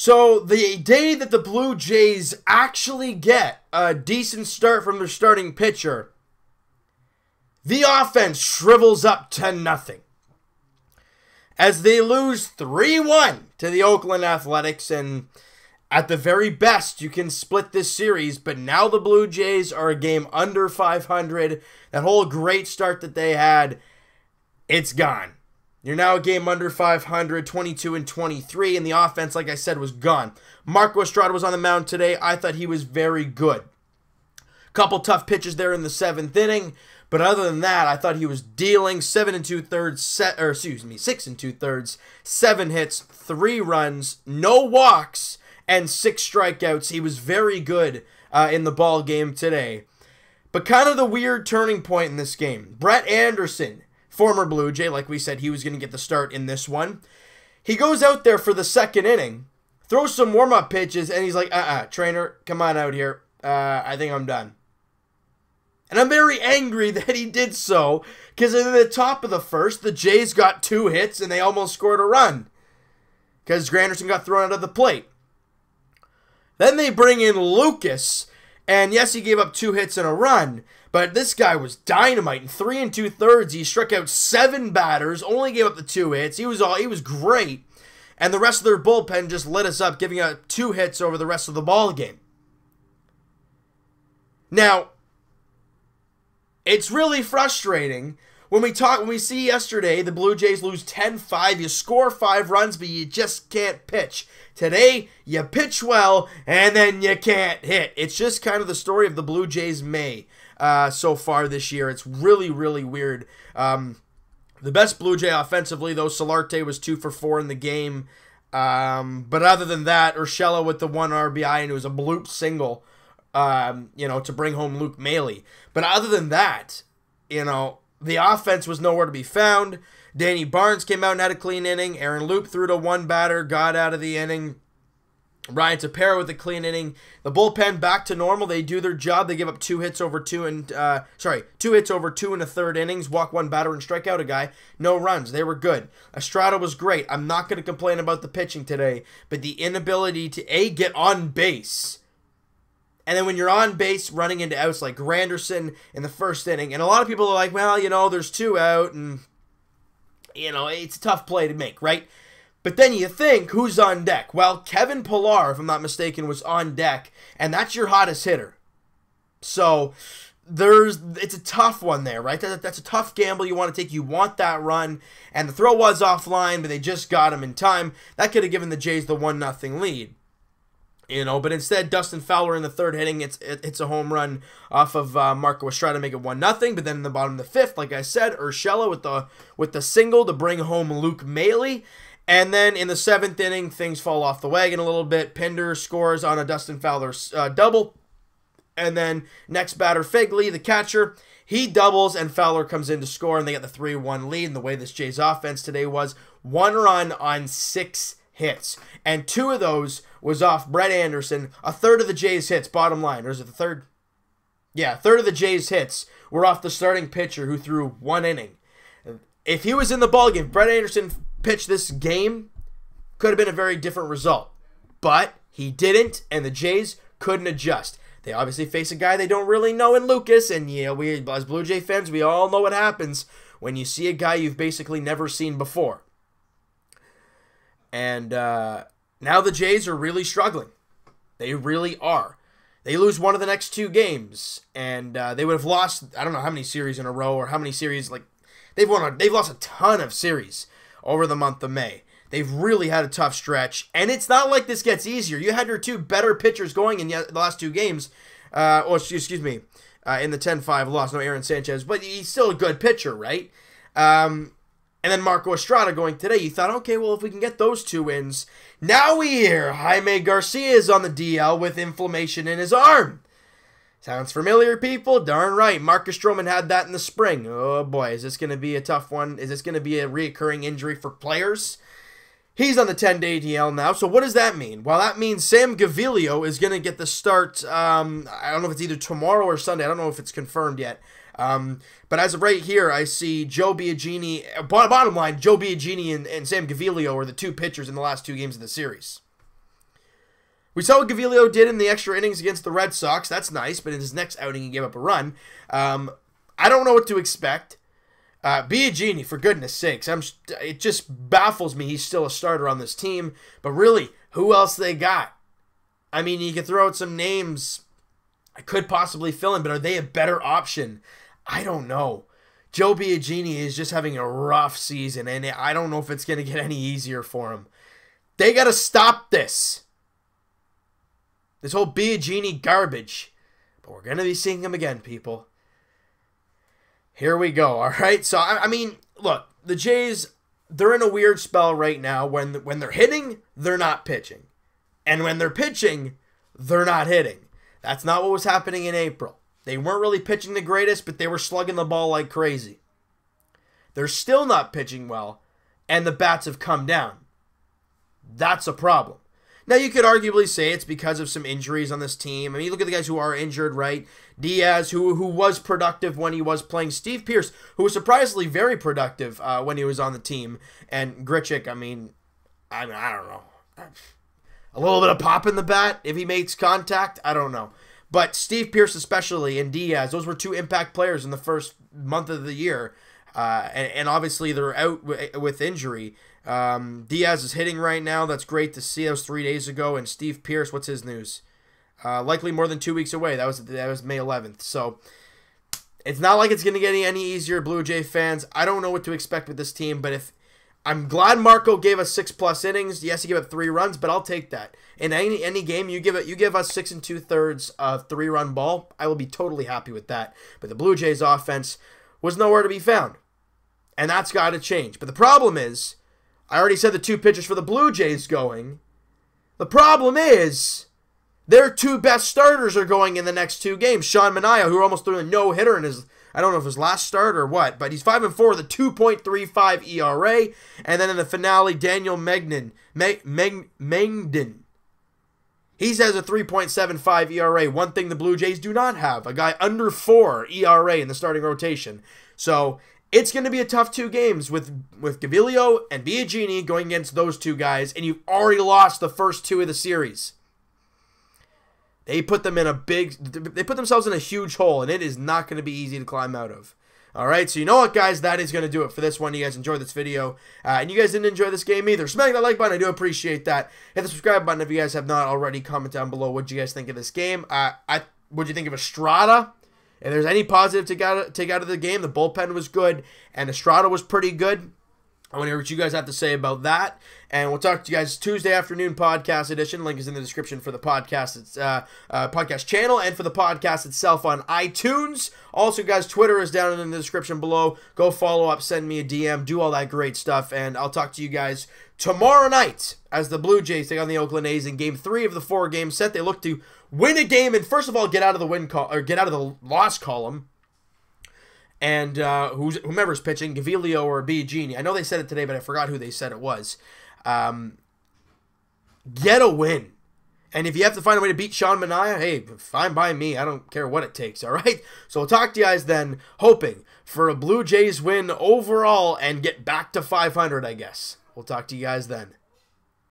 So the day that the Blue Jays actually get a decent start from their starting pitcher, the offense shrivels up 10-0. As they lose 3-1 to the Oakland Athletics, and at the very best, you can split this series, but now the Blue Jays are a game under 500. That whole great start that they had, it's gone. You're now a game under 500, 22-23, and the offense, like I said, was gone. Marco Estrada was on the mound today. I thought he was very good. Couple tough pitches there in the 7th inning, but other than that, I thought he was dealing. 6 2/3, 7 hits, 3 runs, no walks, and 6 strikeouts. He was very good in the ball game today. But kind of the weird turning point in this game. Brett Anderson, former Blue Jay, like we said, he was going to get the start in this one. He goes out there for the 2nd inning, throws some warm-up pitches, and he's like, trainer, come on out here. I think I'm done. And I'm very angry that he did so, because in the top of the 1st, the Jays got 2 hits, and they almost scored a run, because Granderson got thrown out of the plate. Then they bring in Lucas, and yes, he gave up 2 hits and a run, but this guy was dynamite. In 3 2/3, he struck out 7 batters, only gave up the 2 hits. He was great, and the rest of their bullpen just lit us up, giving up 2 hits over the rest of the ball game. Now, it's really frustrating when we see yesterday the Blue Jays lose 10-5. You score 5 runs, but you just can't pitch. Today, you pitch well, and then you can't hit. It's just kind of the story of the Blue Jays May so far this year. It's really, really weird. The best Blue Jay offensively, though, Solarte was 2 for 4 in the game. But other than that, Urshela with the 1 RBI, and it was a bloop single, to bring home Luke Maile. But other than that, the offense was nowhere to be found. Danny Barnes came out and had a clean inning. Aaron Loup threw to 1 batter, got out of the inning. Ryan Tepera with a clean inning. The bullpen back to normal. They do their job. They give up 2 hits over 2 1/3 innings, walk 1 batter and strike out a guy. No runs. They were good. Estrada was great. I'm not going to complain about the pitching today, but the inability to get on base. And then when you're on base running into outs like Granderson in the 1st inning, and a lot of people are like, well, there's 2 out, and, it's a tough play to make, right? But then you think, who's on deck? Well, Kevin Pillar, if I'm not mistaken, was on deck, and that's your hottest hitter. So it's a tough one there, right? That's a tough gamble you want to take. You want that run, and the throw was offline, but they just got him in time. That could have given the Jays the 1-0 lead. But instead, Dustin Fowler in the 3rd inning, it's a home run off of Marco Estrada to make it 1-0. But then in the bottom of the 5th, like I said, Urshela with the single to bring home Luke Maile. And then in the 7th inning, things fall off the wagon a little bit. Pinder scores on a Dustin Fowler double. And then next batter, Fegley, the catcher, he doubles, and Fowler comes in to score, and they get the 3-1 lead. And the way this Jays offense today was 1 run on 6 hits, and 2 of those was off Brett Anderson. A third of the Jays hits, bottom line, or is it the third? Yeah, a third of the Jays hits were off the starting pitcher who threw 1 inning. If he was in the ballgame, if Brett Anderson pitched this game, could have been a very different result. But he didn't, and the Jays couldn't adjust. They obviously face a guy they don't really know in Lucas, and we as Blue Jay fans, we all know what happens when you see a guy you've basically never seen before. And now the Jays are really struggling. They really are. They lose one of the next 2 games, and they would have lost, I don't know how many series in a row, or how many series, they've lost a ton of series over the month of May. They've really had a tough stretch, and it's not like this gets easier. You had your 2 better pitchers going in the last 2 games, in the 10-5 loss. No Aaron Sanchez, but he's still a good pitcher, right? And then Marco Estrada going today. You thought, okay, well, if we can get those 2 wins. Now we hear Jaime Garcia is on the DL with inflammation in his arm. Sounds familiar, people? Darn right. Marcus Stroman had that in the spring. Oh, boy, is this going to be a tough one? Is this going to be a reoccurring injury for players? He's on the 10-day DL now, so what does that mean? Well, that means Sam Gaviglio is going to get the start, I don't know if it's either tomorrow or Sunday. I don't know if it's confirmed yet. But as of right here, I see Joe Biagini, bottom line, Joe Biagini and Sam Gaviglio are the 2 pitchers in the last 2 games of the series. We saw what Gavilio did in the extra innings against the Red Sox. That's nice, but in his next outing, he gave up a run. I don't know what to expect. Biagini, for goodness sakes, it just baffles me he's still a starter on this team. But really, who else they got? I mean, you could throw out some names I could possibly fill in, but are they a better option? I don't know. Joe Biagini is just having a rough season, and I don't know if it's going to get any easier for him. They got to stop this. This whole Biagini garbage. But we're going to be seeing him again, people. Here we go, all right? So, I mean, look, the Jays, they're in a weird spell right now. When they're hitting, they're not pitching. And when they're pitching, they're not hitting. That's not what was happening in April. They weren't really pitching the greatest, but they were slugging the ball like crazy. They're still not pitching well, and the bats have come down. That's a problem. Now, you could arguably say it's because of some injuries on this team. I mean, you look at the guys who are injured, right? Diaz, who was productive when he was playing. Steve Pearce, who was surprisingly very productive when he was on the team. And Grichuk, I mean, I don't know. A little bit of pop in the bat if he makes contact. I don't know. But Steve Pearce especially and Diaz, those were two impact players in the first month of the year. And obviously they're out with injury. Diaz is hitting right now. That's great to see. That was 3 days ago. And Steve Pearce, what's his news? Likely more than 2 weeks away. That was May 11th. So it's not like it's going to get any easier, Blue Jay fans. I don't know what to expect with this team, but I'm glad Marco gave us 6+ innings. Yes, he gave up 3 runs, but I'll take that. In any game, you give us 6 2/3 of 3-run ball, I will be totally happy with that. But the Blue Jays offense was nowhere to be found. And that's got to change. But the problem is, I already said the 2 pitchers for the Blue Jays going. The problem is, their 2 best starters are going in the next 2 games. Sean Manaea, who almost threw a no-hitter in his, I don't know if his last start or what, but he's 5-4 with a 2.35 ERA. And then in the finale, Daniel Mengden. He has a 3.75 ERA. One thing the Blue Jays do not have. A guy under 4 ERA in the starting rotation. So it's going to be a tough 2 games with Gavilio and Biagini going against those 2 guys. And you've already lost the first 2 of the series. They put themselves in a huge hole, and it is not going to be easy to climb out of. All right, so you know what, guys? That is going to do it for this one. You guys enjoyed this video, and you guys didn't enjoy this game either. Smack that like button. I do appreciate that. Hit the subscribe button if you guys have not already. Comment down below what you guys think of this game. What'd you think of Estrada? If there's any positive to take out of the game, the bullpen was good, and Estrada was pretty good. I want to hear what you guys have to say about that. And we'll talk to you guys Tuesday afternoon podcast edition. Link is in the description for the podcast. It's podcast channel and for the podcast itself on iTunes. Also, guys, Twitter is down in the description below. Go follow up, send me a DM, do all that great stuff. And I'll talk to you guys tomorrow night as the Blue Jays take on the Oakland A's in Game 3 of the 4-game set. They look to win a game and first of all get out of the loss column. And whomever's pitching, Gavilio or Biagini. I know they said it today, but I forgot who they said it was. Get a win. And if you have to find a way to beat Sean Manaea, hey, fine by me. I don't care what it takes, all right? So we'll talk to you guys then, hoping for a Blue Jays win overall and get back to 500, I guess. We'll talk to you guys then.